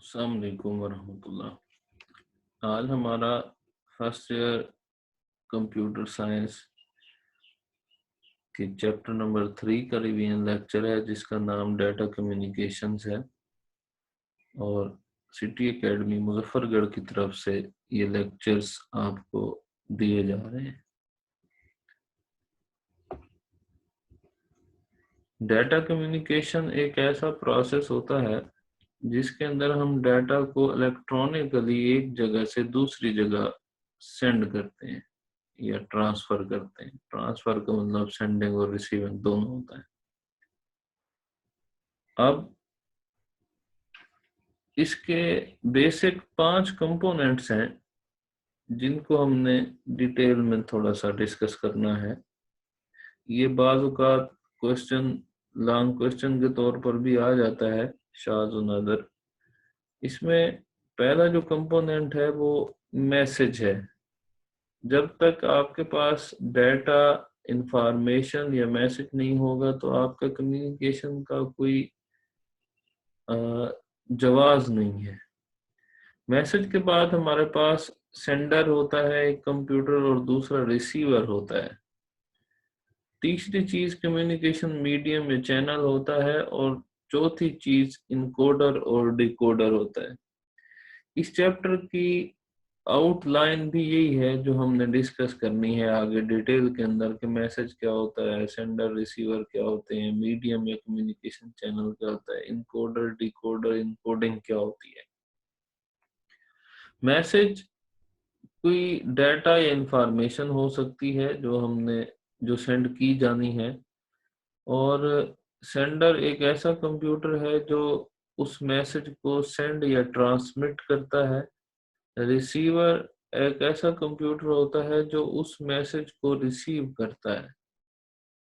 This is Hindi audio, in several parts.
अस्सलाम वालेकुम वरहमतुल्लाह। आज हमारा फर्स्ट ईयर कंप्यूटर साइंस के चैप्टर नंबर 3 का रिवीजन लेक्चर है, जिसका नाम डाटा कम्युनिकेशंस है और सिटी एकेडमी मुजफ्फरगढ़ की तरफ से ये लेक्चर्स आपको दिए जा रहे हैं। डाटा कम्युनिकेशन एक ऐसा प्रोसेस होता है जिसके अंदर हम डाटा को इलेक्ट्रॉनिकली एक जगह से दूसरी जगह सेंड करते हैं या ट्रांसफर करते हैं। ट्रांसफर का मतलब सेंडिंग और रिसीविंग दोनों होता है। अब इसके बेसिक 5 कंपोनेंट्स हैं जिनको हमने डिटेल में थोड़ा सा डिस्कस करना है। ये बाज़ औक़ात क्वेश्चन लॉन्ग क्वेश्चन के तौर पर भी आ जाता है, शाज़ व नादिर। इसमें पहला जो कंपोनेंट है वो मैसेज है। जब तक आपके पास डाटा इंफॉर्मेशन या मैसेज नहीं होगा तो आपका कम्युनिकेशन का कोई जवाब नहीं है। मैसेज के बाद हमारे पास सेंडर होता है एक कंप्यूटर और दूसरा रिसीवर होता है। तीसरी चीज कम्युनिकेशन मीडियम या चैनल होता है और चौथी चीज इनकोडर और डिकोडर होता है। इस चैप्टर की आउटलाइन भी यही है जो हमने डिस्कस करनी है आगे डिटेल के अंदर कि मैसेज क्या होता है, सेंडर रिसीवर क्या होते हैं, मीडियम या कम्युनिकेशन चैनल क्या होता है, इनकोडर डिकोडर इनकोडिंग क्या होती है। मैसेज कोई डाटा या इंफॉर्मेशन हो सकती है जो सेंड की जानी है, और सेंडर एक ऐसा कंप्यूटर है जो उस मैसेज को सेंड या ट्रांसमिट करता है। रिसीवर एक ऐसा कंप्यूटर होता है जो उस मैसेज को रिसीव करता है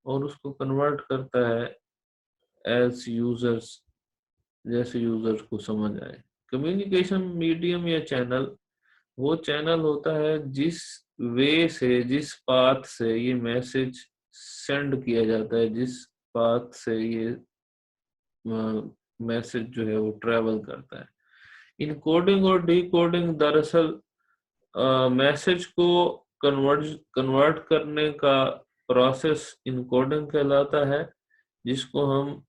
और उसको कन्वर्ट करता है एज यूजर्स, जैसे यूजर्स को समझ आए। कम्युनिकेशन मीडियम या चैनल वो चैनल होता है जिस वे से, जिस पाथ से ये मैसेज सेंड किया जाता है, जिस पाथ से ये मैसेज जो है वो ट्रेवल करता है। इनकोडिंग और डिकोडिंग दरअसल मैसेज को कन्वर्ट करने का प्रोसेस इनकोडिंग कहलाता है, जिसको हम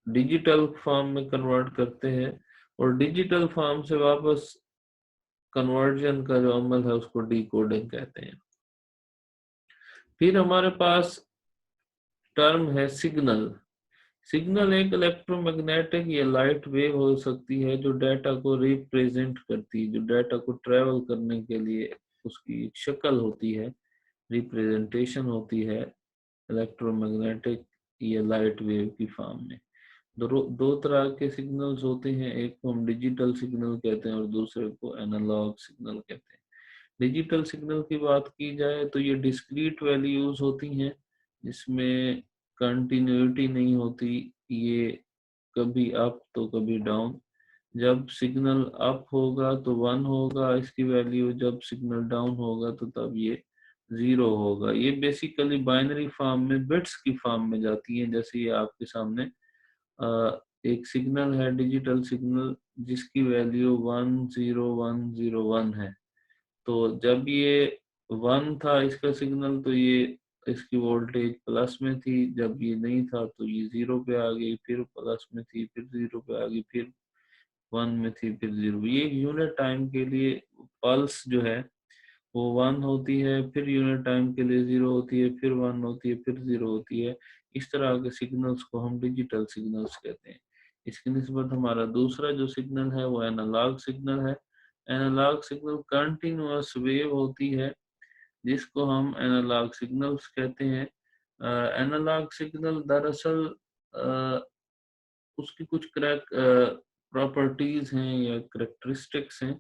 डिजिटल फॉर्म में कन्वर्ट करते हैं और डिजिटल फॉर्म से वापस कन्वर्जन का जो अमल है उसको डिकोडिंग कहते हैं। फिर हमारे पास टर्म है सिग्नल। सिग्नल एक इलेक्ट्रोमैग्नेटिक या लाइट वेव हो सकती है जो डाटा को रिप्रेजेंट करती है, जो डाटा को ट्रेवल करने के लिए उसकी एक शक्ल होती है, रिप्रेजेंटेशन होती है इलेक्ट्रोमैग्नेटिक या लाइट वेव की फॉर्म में। दो तरह के सिग्नल्स होते हैं, एक को हम डिजिटल सिग्नल कहते हैं और दूसरे को एनालॉग सिग्नल कहते हैं। डिजिटल सिग्नल की बात की जाए तो ये डिस्क्रीट वैल्यूज होती हैं जिसमें कंटिन्यूटी नहीं होती, ये कभी अप तो कभी डाउन। जब सिग्नल अप होगा तो 1 होगा इसकी वैल्यू, जब सिग्नल डाउन होगा तो तब ये 0 होगा। ये बेसिकली बाइनरी फॉर्म में, बिट्स की फॉर्म में जाती है। जैसे ये आपके सामने एक सिग्नल है, डिजिटल सिग्नल, जिसकी वैल्यू 10101 है। तो जब ये 1 था इसका सिग्नल तो ये इसकी वोल्टेज प्लस में थी, जब ये नहीं था तो ये 0 पे आ गई, फिर प्लस में थी, फिर 0 पे आ गई, फिर 1 में थी, फिर 0। ये यूनिट टाइम के लिए पल्स जो है वो 1 होती है, फिर यूनिट टाइम के लिए 0 होती है, फिर 1 होती है, फिर 0 होती है। इस तरह के सिग्नल्स को हम डिजिटल सिग्नल्स कहते हैं। इसकी निस्बत हमारा दूसरा जो सिग्नल है वो एनालॉग सिग्नल है। एनालॉग सिग्नल कंटिन्यूअस वेव होती है जिसको हम एनालॉग सिग्नल्स कहते हैं। एनालॉग सिग्नल दरअसल उसकी कुछ प्रॉपर्टीज हैं या करेक्टरिस्टिक्स हैं।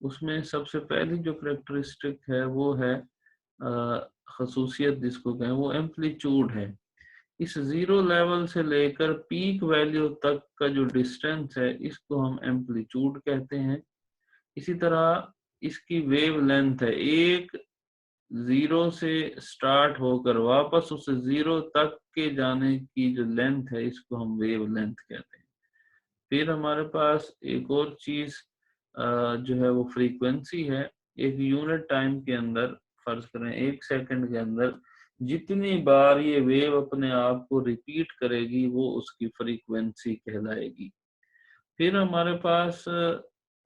उसमें सबसे पहली जो करेक्टरिस्टिक है वो है खसूसियत जिसको कहें, वो एम्पलीट्यूड है। इस 0 लेवल से लेकर पीक वैल्यू तक का जो डिस्टेंस है इसको हम एम्पलीट्यूड कहते हैं। इसी तरह इसकी वेव लेंथ है, एक 0 से स्टार्ट होकर वापस उस 0 तक के जाने की जो लेंथ है इसको हम वेव लेंथ कहते हैं। फिर हमारे पास एक और चीज जो है वो फ्रीक्वेंसी है। एक यूनिट टाइम के अंदर, फर्ज करें 1 सेकंड के अंदर जितनी बार ये वेव अपने आप को रिपीट करेगी वो उसकी फ्रीक्वेंसी कहलाएगी। फिर हमारे पास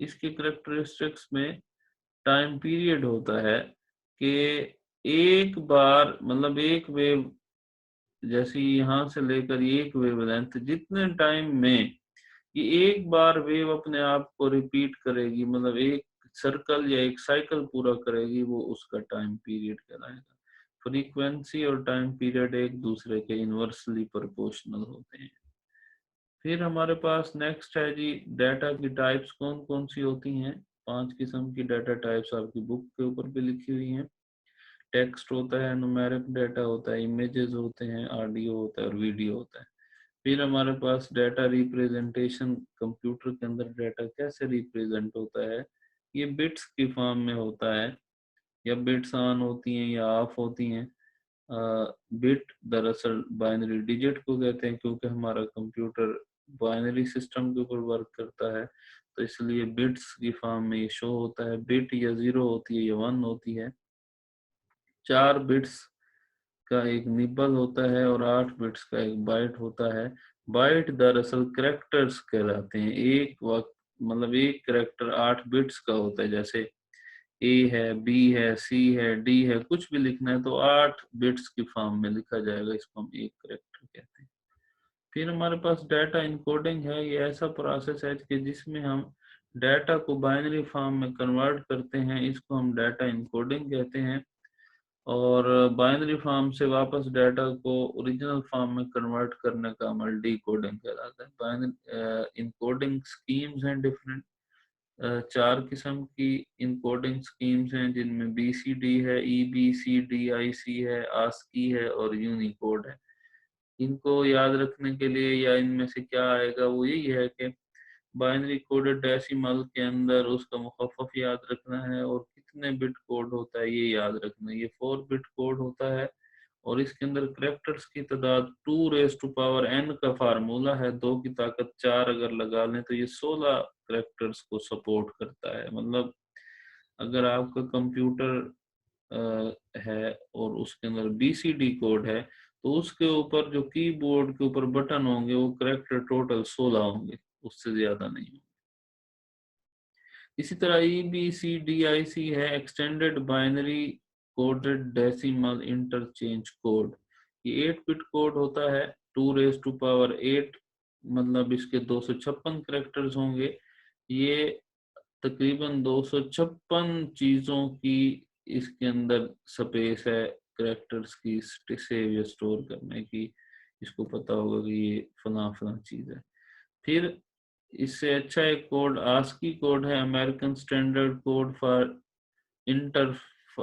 इसके करेक्टरिस्टिक्स में टाइम पीरियड होता है कि एक बार मतलब एक वेव, जैसे यहाँ से लेकर एक वेवलेंथ जितने टाइम में ये एक बार वेव अपने आप को रिपीट करेगी, मतलब एक सर्कल या एक साइकिल पूरा करेगी, वो उसका टाइम पीरियड कहलाएगा। फ्रीक्वेंसी और टाइम पीरियड एक दूसरे के इनवर्सली प्रोपोर्शनल होते हैं। फिर हमारे पास नेक्स्ट है जी, डाटा की टाइप्स कौन कौन सी होती हैं। 5 किस्म की डाटा टाइप्स आपकी बुक के ऊपर भी लिखी हुई हैं। टेक्स्ट होता है, न्यूमेरिक डाटा होता है, इमेजेस होते हैं, ऑडियो होता है और वीडियो होता है। फिर हमारे पास डाटा रिप्रेजेंटेशन, कंप्यूटर के अंदर डाटा कैसे रिप्रेजेंट होता है, ये बिट्स की फॉर्म में होता है, या बिट्स ऑन होती हैं या ऑफ होती हैं। बिट दरअसल बाइनरी डिजिट को कहते हैं, क्योंकि हमारा कंप्यूटर बाइनरी सिस्टम के ऊपर वर्क करता है, तो इसलिए बिट्स की फॉर्म में ये शो होता है। बिट या 0 होती है या 1 होती है। 4 बिट्स का एक निबल होता है और 8 बिट्स का एक बाइट होता है। बाइट दरअसल कैरेक्टर्स कहलाते हैं। एक वक्त मतलब एक कैरेक्टर 8 बिट्स का होता है, जैसे ए है, बी है, सी है, डी है, कुछ भी लिखना है तो 8 बिट्स की फॉर्म में लिखा जाएगा, इसको हम एक कैरेक्टर कहते हैं। फिर हमारे पास डाटा इनकोडिंग है। ये ऐसा प्रोसेस है कि जिसमें हम डाटा को बाइनरी फॉर्म में कन्वर्ट करते हैं, इसको हम डाटा इनकोडिंग कहते हैं। और बाइनरी फॉर्म से वापस डाटा को ओरिजिनल फॉर्म में कन्वर्ट करने का अमल डिकोडिंग कहलाता है। बाइनरी इनकोडिंग स्कीम्स हैं डिफरेंट। 4 किस्म की इनकोडिंग स्कीम्स हैं, जिनमें BCD है, EBCDIC है, ASCII है और यूनिकोड है। इनको याद रखने के लिए या इनमें से क्या आएगा, वो यही है कि बाइनरी कोडेड डेसिमल के अंदर उसका मुखफ़्फ़फ़ याद रखना है और कितने बिट कोड होता है ये याद रखना है। ये 4 बिट कोड होता है और इसके अंदर कैरेक्टर्स की तादाद 2n का फार्मूला है। 2 की ताकत 4 अगर लगा लें तो ये 16 कैरेक्टर्स को सपोर्ट करता है। मतलब अगर आपका कंप्यूटर है और उसके अंदर BCD कोड है, तो उसके ऊपर जो कीबोर्ड के ऊपर बटन होंगे वो कैरेक्टर टोटल 16 होंगे, उससे ज्यादा नहीं होंगे। इसी तरह EBCDIC है, extended binary coded decimal interchange code. ये 8 बिट कोड होता है। 2 8 मतलब इसके 256 कैरेक्टर्स होंगे। ये तकरीबन 256 चीजों की इसके अंदर स्पेस है कैरेक्टर्स की सेव या स्टोर करने की। इसको पता होगा कि ये फला फला चीज है। फिर इससे अच्छा एक कोड ASCII कोड है, American standard code for inter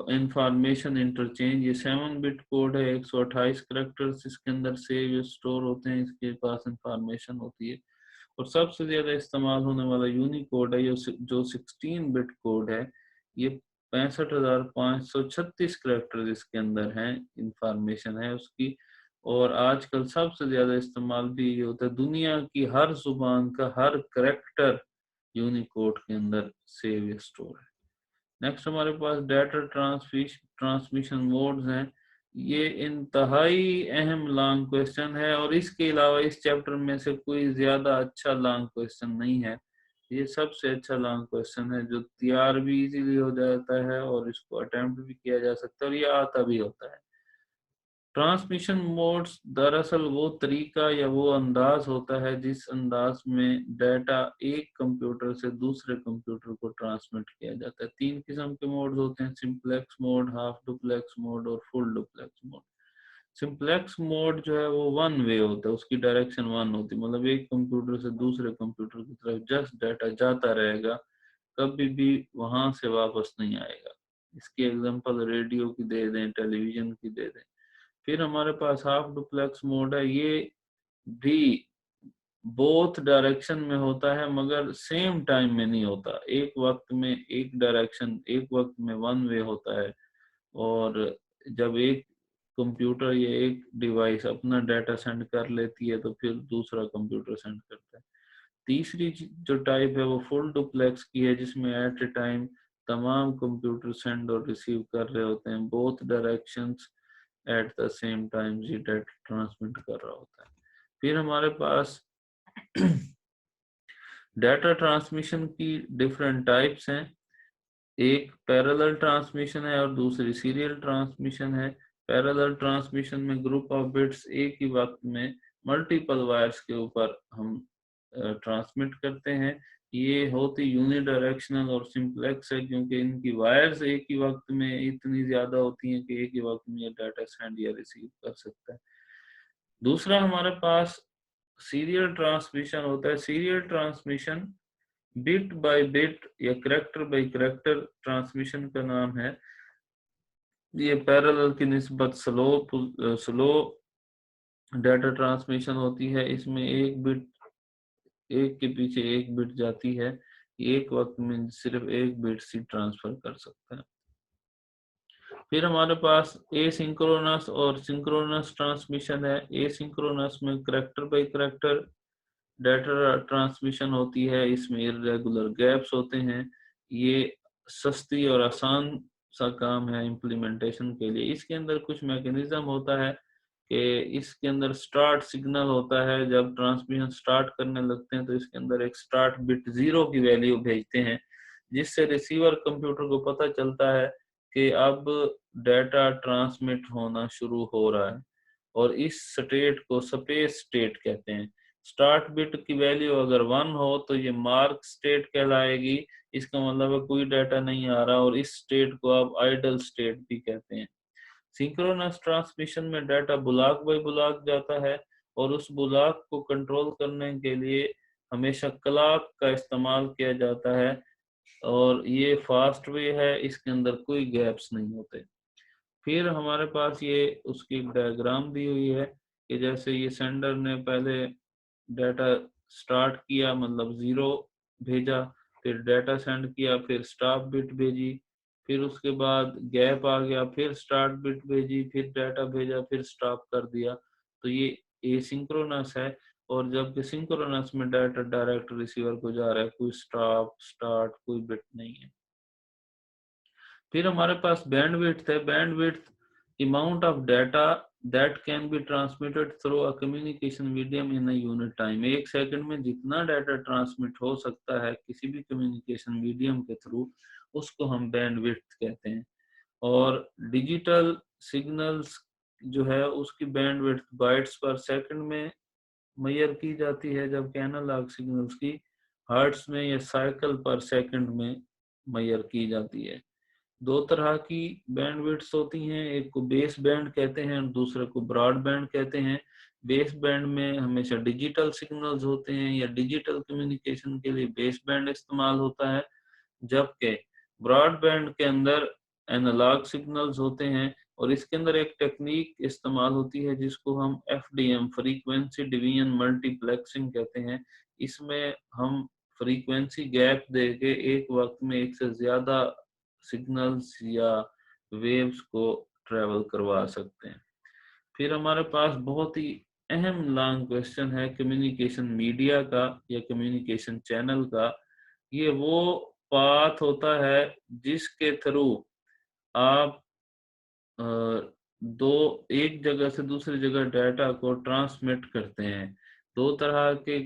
information interchange. ये 7 बिट कोड है। 128 कैरेक्टर्स इसके अंदर सेव या स्टोर होते हैं, इसके पास इंफॉर्मेशन होती है। और सबसे ज्यादा इस्तेमाल होने वाला यूनिकोड है जो 16 बिट कोड है। ये 65,536 कैरेक्टर इसके अंदर हैं, इंफॉर्मेशन है उसकी। और आजकल सबसे ज्यादा इस्तेमाल भी ये होता है, दुनिया की हर जुबान का हर कैरेक्टर यूनिकोड के अंदर सेव या स्टोर है। नेक्स्ट हमारे पास डाटा ट्रांसमिशन मोड्स हैं। ये इंतहाई अहम लॉन्ग क्वेश्चन है और इसके अलावा इस चैप्टर में से कोई ज्यादा अच्छा लॉन्ग क्वेश्चन नहीं है। ये सबसे अच्छा लॉन्ग क्वेश्चन है जो तैयार भी इजीली हो जाता है और इसको अटेम्प्ट भी किया जा सकता है और ये आता भी होता है। ट्रांसमिशन मोड्स दरअसल वो तरीका या वो अंदाज होता है जिस अंदाज में डाटा एक कंप्यूटर से दूसरे कंप्यूटर को ट्रांसमिट किया जाता है। 3 किस्म के मोड्स होते हैं, simplex mode, half duplex mode और full duplex mode. Simplex mode जो है वो 1 वे होता है, उसकी डायरेक्शन 1 होती है, मतलब एक कंप्यूटर से दूसरे कंप्यूटर की तरफ जस्ट डाटा जाता रहेगा, कभी भी वहां से वापस नहीं आएगा। इसकी एग्जांपल रेडियो की दे दें, टेलीविजन की दे दें। फिर हमारे पास हाफ डुप्लेक्स मोड है। ये भी बोथ डायरेक्शन में होता है मगर सेम टाइम में नहीं होता। एक वक्त में एक डायरेक्शन, एक वक्त में 1 वे होता है। और जब एक कंप्यूटर या एक डिवाइस अपना डाटा सेंड कर लेती है तो फिर दूसरा कंप्यूटर सेंड करता है। तीसरी जो टाइप है वो फुल डुप्लेक्स की है, जिसमें एट ए टाइम तमाम कंप्यूटर सेंड और रिसीव कर रहे होते हैं, both directions at the same time ये डाटा ट्रांसमिट कर रहा होता है। फिर हमारे पास डाटा ट्रांसमिशन की डिफरेंट टाइप्स हैं। एक पैरेलल ट्रांसमिशन है और दूसरी सीरियल ट्रांसमिशन है। पैरेलल ट्रांसमिशन में ग्रुप ऑफ बिट्स एक ही वक्त में मल्टीपल वायर्स के ऊपर हम ट्रांसमिट करते हैं। ये होती यूनिडायरेक्शनल और सिंप्लेक्स है, क्योंकि इनकी वायर्स एक ही वक्त में इतनी ज्यादा होती हैं कि एक ही वक्त में ये डाटा सेंड या रिसीव कर सकता है। दूसरा हमारे पास सीरियल ट्रांसमिशन होता है। Serial transmission bit by bit या करेक्टर बाय करेक्टर ट्रांसमिशन का नाम है। ये पैरेलल की निस्बत स्लो डाटा ट्रांसमिशन होती है। इसमें एक बिट एक के पीछे एक बिट जाती है, एक वक्त में सिर्फ एक बिट ही ट्रांसफर कर सकता है। फिर हमारे पास एसिंक्रोनस और सिंक्रोनस ट्रांसमिशन है। एसिंक्रोनस में character by character data transmission होती है, इसमें इरेगुलर गैप्स होते हैं। ये सस्ती और आसान सा काम है इम्प्लीमेंटेशन के लिए। इसके अंदर कुछ मैकेनिज्म होता है कि इसके अंदर स्टार्ट सिग्नल होता है। जब ट्रांसमिशन स्टार्ट करने लगते हैं तो इसके अंदर एक स्टार्ट बिट 0 की वैल्यू भेजते हैं, जिससे रिसीवर कंप्यूटर को पता चलता है कि अब डाटा ट्रांसमिट होना शुरू हो रहा है, और इस स्टेट को स्पेस स्टेट कहते हैं। स्टार्ट बिट की वैल्यू अगर 1 हो तो ये मार्क स्टेट कहलाएगी, इसका मतलब है कोई डाटा नहीं आ रहा, और इस स्टेट को आप आइडल स्टेट भी कहते हैं। सिंक्रोनस ट्रांसमिशन में डाटा ब्लॉक बाय ब्लॉक जाता है, और उस ब्लॉक को कंट्रोल करने के लिए हमेशा क्लॉक का इस्तेमाल किया जाता है, और ये फास्ट वे है, इसके अंदर कोई गैप्स नहीं होते। फिर हमारे पास ये उसकी डायग्राम दी हुई है कि जैसे ये सेंडर ने पहले डाटा स्टार्ट किया, मतलब 0 भेजा, फिर डाटा सेंड किया, फिर स्टॉप बिट भेजी, फिर उसके बाद गैप आ गया, फिर स्टार्ट बिट भेजी, फिर डाटा भेजा, फिर स्टॉप कर दिया। तो ये एसिंक्रोनस है, और जबकि सिंक्रोनस में डाटा डायरेक्ट रिसीवर को जा रहा है, कोई स्टॉप स्टार्ट कोई बिट नहीं है। फिर हमारे पास बैंडविड्थ है। Bandwidth amount of data that can be transmitted through a communication medium in a unit time. एक सेकंड में जितना डाटा ट्रांसमिट हो सकता है किसी भी कम्युनिकेशन मीडियम के थ्रू, उसको हम बैंडविड्थ कहते हैं। और डिजिटल सिग्नल्स जो है उसकी बैंडविड्थ बाइट्स पर सेकंड में मेजर की जाती है, जबकि एनालॉग सिग्नल्स की हर्ट्ज में या साइकिल पर सेकंड में मेजर की जाती है। दो तरह की बैंडविड्थ होती हैं, एक को बेस बैंड कहते हैं और दूसरे को ब्रॉड बैंड कहते हैं। बेस बैंड में हमेशा डिजिटल सिग्नल्स होते हैं या डिजिटल कम्युनिकेशन के लिए बेस बैंड इस्तेमाल होता है, जबकि ब्रॉड बैंड के अंदर एनालॉग सिग्नल्स होते हैं, और इसके अंदर एक टेक्निक इस्तेमाल होती है जिसको हम एफडीएम फ्रीक्वेंसी डिवीजन मल्टीप्लेक्सिंग कहते हैं। इसमें हम फ्रीक्वेंसी गैप देके एक वक्त में एक से ज्यादा सिग्नल्स या वेव्स को ट्रेवल करवा सकते हैं। फिर हमारे पास बहुत ही अहम लॉन्ग क्वेश्चन है कम्युनिकेशन मीडिया का या कम्युनिकेशन चैनल का। ये वो पाथ होता है जिसके थ्रू आप दो एक जगह से दूसरी जगह डाटा को ट्रांसमिट करते हैं। दो तरह के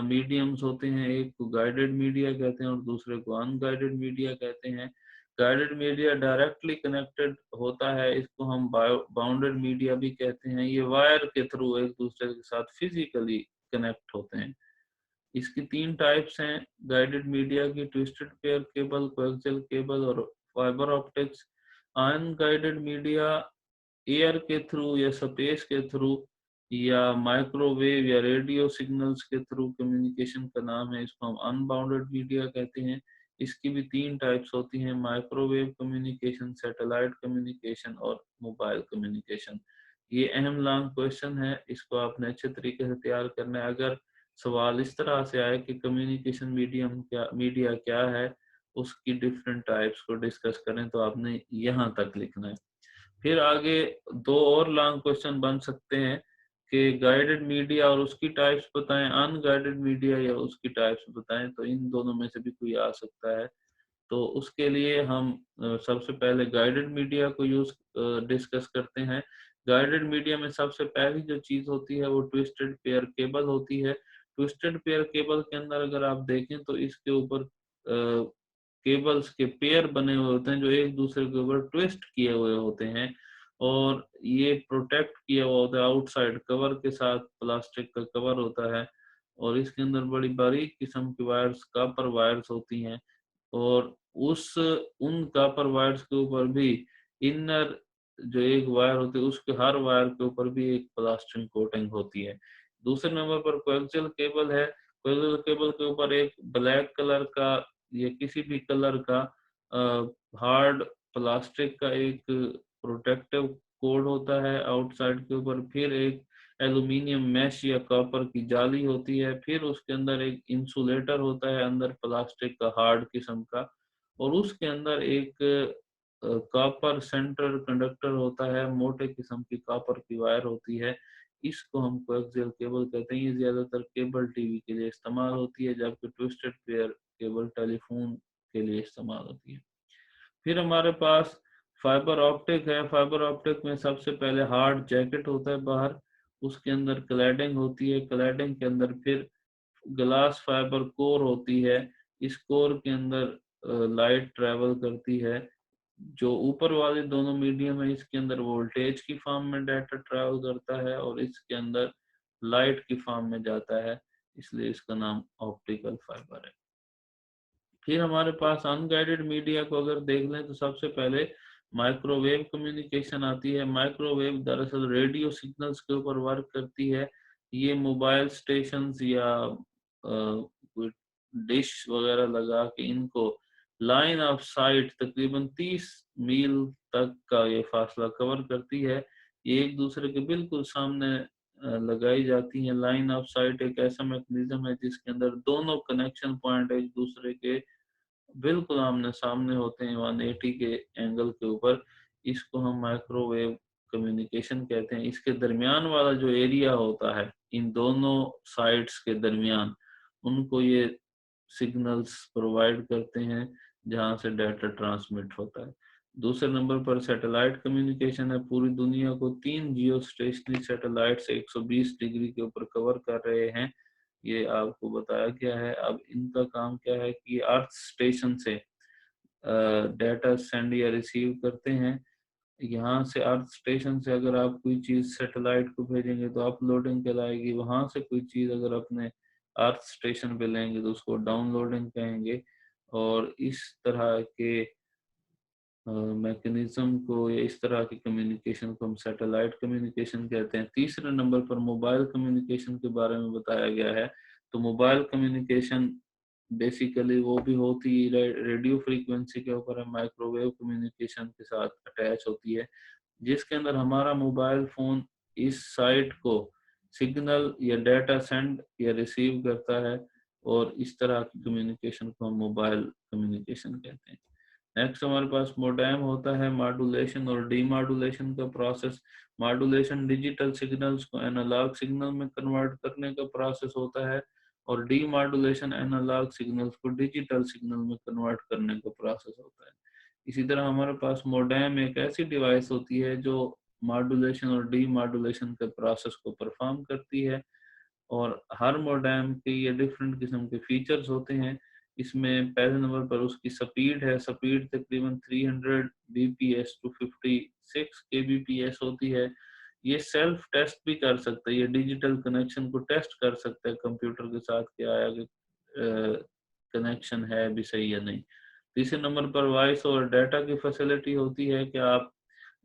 मीडियम्स होते हैं, एक को गाइडेड मीडिया कहते हैं और दूसरे को अनगाइडेड मीडिया कहते हैं। गाइडेड मीडिया डायरेक्टली कनेक्टेड होता है, इसको हम बाउंडेड मीडिया भी कहते हैं। ये वायर के थ्रू एक दूसरे के साथ फिजिकली कनेक्ट होते हैं। इसकी 3 टाइप्स हैं गाइडेड मीडिया की: twisted pair cable, coaxial cable और fibre optics. Unguided media air के थ्रू या स्पेस के थ्रू या माइक्रोवेव या रेडियो सिग्नल्स के थ्रू कम्युनिकेशन का नाम है, इसको हम अनबाउंडेड मीडिया कहते हैं। इसकी भी 3 टाइप्स होती हैं: माइक्रोवेव कम्युनिकेशन, सैटेलाइट कम्युनिकेशन और मोबाइल कम्युनिकेशन। ये अहम लॉन्ग क्वेश्चन है, इसको आपने अच्छे तरीके से तैयार करना है। अगर सवाल इस तरह से आए कि कम्युनिकेशन मीडिया क्या है, उसकी डिफरेंट टाइप्स को डिस्कस करें, तो आपने यहाँ तक लिखना है। फिर आगे 2 और लॉन्ग क्वेश्चन बन सकते हैं के गाइडेड मीडिया और उसकी टाइप्स बताएं, अनगाइडेड मीडिया या उसकी टाइप्स बताएं, तो इन दोनों में से भी कोई आ सकता है। तो उसके लिए हम सबसे पहले गाइडेड मीडिया को डिस्कस करते हैं। गाइडेड मीडिया में सबसे पहली जो चीज होती है वो ट्विस्टेड पेयर केबल होती है। ट्विस्टेड पेयर केबल के अंदर अगर आप देखें तो इसके ऊपर केबल्स के पेयर बने हुए होते हैं जो एक दूसरे के ऊपर ट्विस्ट किए हुए होते हैं, और ये प्रोटेक्ट किया हुआ होता है आउटसाइड कवर के साथ, प्लास्टिक का कवर होता है, और इसके अंदर बड़ी बारीक किस्म की वायर्स, कॉपर वायर्स होती हैं, और उन कॉपर वायर्स के ऊपर भी इनर जो एक वायर होती है उसके हर वायर के ऊपर भी एक प्लास्टिक कोटिंग होती है। दूसरे नंबर पर कोएक्सियल केबल है। कोएक्सियल केबल के ऊपर एक ब्लैक कलर का या किसी भी कलर का हार्ड प्लास्टिक का एक प्रोटेक्टिव कोड होता है आउटसाइड के ऊपर, फिर एक एल्यूमिनियम मैश या कॉपर की जाली होती है, फिर उसके अंदर एक इंसुलेटर होता है अंदर प्लास्टिक का हार्ड किस्म का, और उसके अंदर एक कॉपर सेंटर कंडक्टर होता है, मोटे किस्म की कॉपर की वायर होती है। इसको हम कोएक्सियल केबल कहते हैं। ये ज्यादातर केबल टीवी के लिए इस्तेमाल होती है, जबकि ट्विस्टेड पेयर केबल टेलीफोन के लिए इस्तेमाल होती है। फिर हमारे पास फाइबर ऑप्टिक है। फाइबर ऑप्टिक में सबसे पहले हार्ड जैकेट होता है बाहर, उसके अंदर क्लैडिंग होती है, क्लैडिंग के अंदर फिर ग्लास फाइबर कोर होती है। इस कोर के अंदर लाइट ट्रेवल करती है। जो ऊपर वाले दोनों मीडियम है इसके अंदर वोल्टेज की फॉर्म में डाटा ट्रेवल करता है, और इसके अंदर लाइट की फॉर्म में जाता है, इसलिए इसका नाम ऑप्टिकल फाइबर है। फिर हमारे पास अनगाइडेड मीडिया को अगर देख लें तो सबसे पहले माइक्रोवेव कम्युनिकेशन आती है। माइक्रोवेव दरअसल रेडियो सिग्नल्स के ऊपर वर्क करती है। ये मोबाइल स्टेशंस या डिश वगैरह लगा के इनको लाइन ऑफ साइट तकरीबन 30 मील तक का ये फासला कवर करती है। ये एक दूसरे के बिल्कुल सामने लगाई जाती है। लाइन ऑफ साइट एक ऐसा मैकेनिज्म है जिसके अंदर दोनों कनेक्शन पॉइंट एक दूसरे के बिल्कुल आमने सामने होते हैं 180 के एंगल के ऊपर। इसको हम माइक्रोवेव कम्युनिकेशन कहते हैं। इसके दरमियान वाला जो एरिया होता है इन दोनों साइट्स के दरमियान, उनको ये सिग्नल्स प्रोवाइड करते हैं जहां से डाटा ट्रांसमिट होता है। दूसरे नंबर पर सैटेलाइट कम्युनिकेशन है। पूरी दुनिया को 3 जियो स्टेशनरी सैटेलाइट से 120 डिग्री के ऊपर कवर कर रहे हैं, ये आपको बताया गया है। अब इनका काम क्या है कि अर्थ स्टेशन से डाटा सेंड या रिसीव करते हैं। यहाँ से अर्थ स्टेशन से अगर आप कोई चीज सैटेलाइट को भेजेंगे तो अपलोडिंग कहलाएगी, वहां से कोई चीज अगर अपने अर्थ स्टेशन पे लेंगे तो उसको डाउनलोडिंग कहेंगे। और इस तरह के मैकेनिज्म को या इस तरह की कम्युनिकेशन को हम सैटेलाइट कम्युनिकेशन कहते हैं। तीसरे नंबर पर मोबाइल कम्युनिकेशन के बारे में बताया गया है। तो मोबाइल कम्युनिकेशन बेसिकली वो भी होती रेडियो फ्रीक्वेंसी के ऊपर है, माइक्रोवेव कम्युनिकेशन के साथ अटैच होती है, जिसके अंदर हमारा मोबाइल फोन इस साइट को सिग्नल या डाटा सेंड या रिसीव करता है, और इस तरह की कम्युनिकेशन को हम मोबाइल कम्युनिकेशन कहते हैं। नेक्स्ट हमारे पास मोडेम होता है। मॉड्यूलेशन और डीमॉड्यूलेशन का प्रोसेस। मॉड्यूलेशन डिजिटल सिग्नल्स को एनालॉग सिग्नल में कन्वर्ट करने का प्रोसेस होता है, और डीमॉड्यूलेशन एनालॉग सिग्नल्स को डिजिटल सिग्नल में कन्वर्ट करने का प्रोसेस होता है। इसी तरह हमारे पास मोडेम एक ऐसी डिवाइस होती है जो मॉड्यूलेशन और डीमॉड्यूलेशन के प्रोसेस को परफॉर्म करती है, और हर मोडेम के ये डिफरेंट किस्म के फीचर्स होते हैं। इसमें पहले नंबर पर उसकी स्पीड है। स्पीड तकरीबन 300 bps टू 56 kbps होती है। ये सेल्फ टेस्ट भी कर सकता है, ये डिजिटल कनेक्शन को टेस्ट कर सकता है कंप्यूटर के साथ कि आया कि कनेक्शन है भी सही या नहीं। तीसरे नंबर पर वॉइस और डाटा की फैसिलिटी होती है कि आप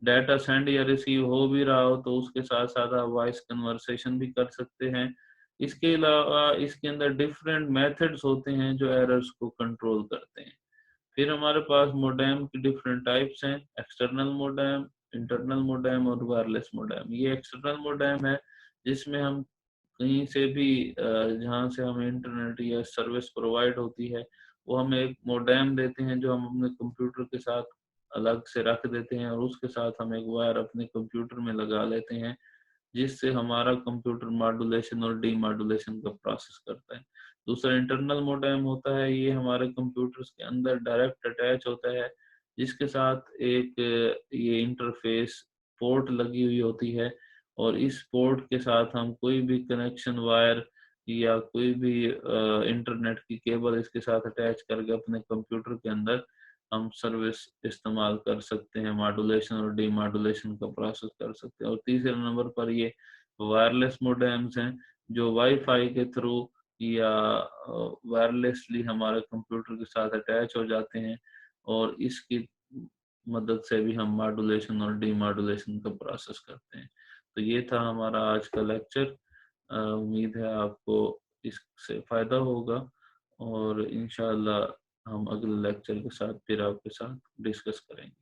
डाटा सेंड या रिसीव हो भी रहा हो तो उसके साथ साथ आप वॉइस कन्वर्सेशन भी कर सकते हैं। इसके अलावा इसके अंदर डिफरेंट मेथड्स होते हैं जो एरर्स को कंट्रोल करते हैं। फिर हमारे पास मोडेम की डिफरेंट टाइप्स हैं, एक्सटर्नल मोडेम, इंटरनल मोडेम और वायरलेस मोडेम। ये एक्सटर्नल मोडेम है जिसमें हम कहीं से भी जहाँ से हमें इंटरनेट या सर्विस प्रोवाइड होती है वो हमें एक मोडेम देते हैं जो हम अपने कंप्यूटर के साथ अलग से रख देते हैं, और उसके साथ हम एक वायर अपने कंप्यूटर में लगा लेते हैं। जिससे हमारा कंप्यूटर मॉड्यूलेशन और डीमॉड्यूलेशन का प्रोसेस करता है। दूसरा इंटरनल मोडेम होता है, ये हमारे कंप्यूटर्स के अंदर डायरेक्ट अटैच होता है, जिसके साथ एक ये इंटरफेस पोर्ट लगी हुई होती है, और इस पोर्ट के साथ हम कोई भी कनेक्शन वायर या कोई भी इंटरनेट की केबल इसके साथ अटैच करके अपने कंप्यूटर के अंदर हम सर्विस इस्तेमाल कर सकते हैं, मॉड्यूलेशन और डीमॉड्यूलेशन का प्रोसेस कर सकते हैं। और तीसरे नंबर पर ये वायरलेस मोडेम्स हैं, जो वाईफाई के थ्रू या वायरलेसली हमारे कंप्यूटर के साथ अटैच हो जाते हैं, और इसकी मदद से भी हम मॉड्यूलेशन और डीमॉड्यूलेशन का प्रोसेस करते हैं। तो ये था हमारा आज का लेक्चर। उम्मीद है आपको इससे फ़ायदा होगा, और इंशाअल्लाह हम अगले लेक्चर के साथ फिर आपके साथ डिस्कस करेंगे।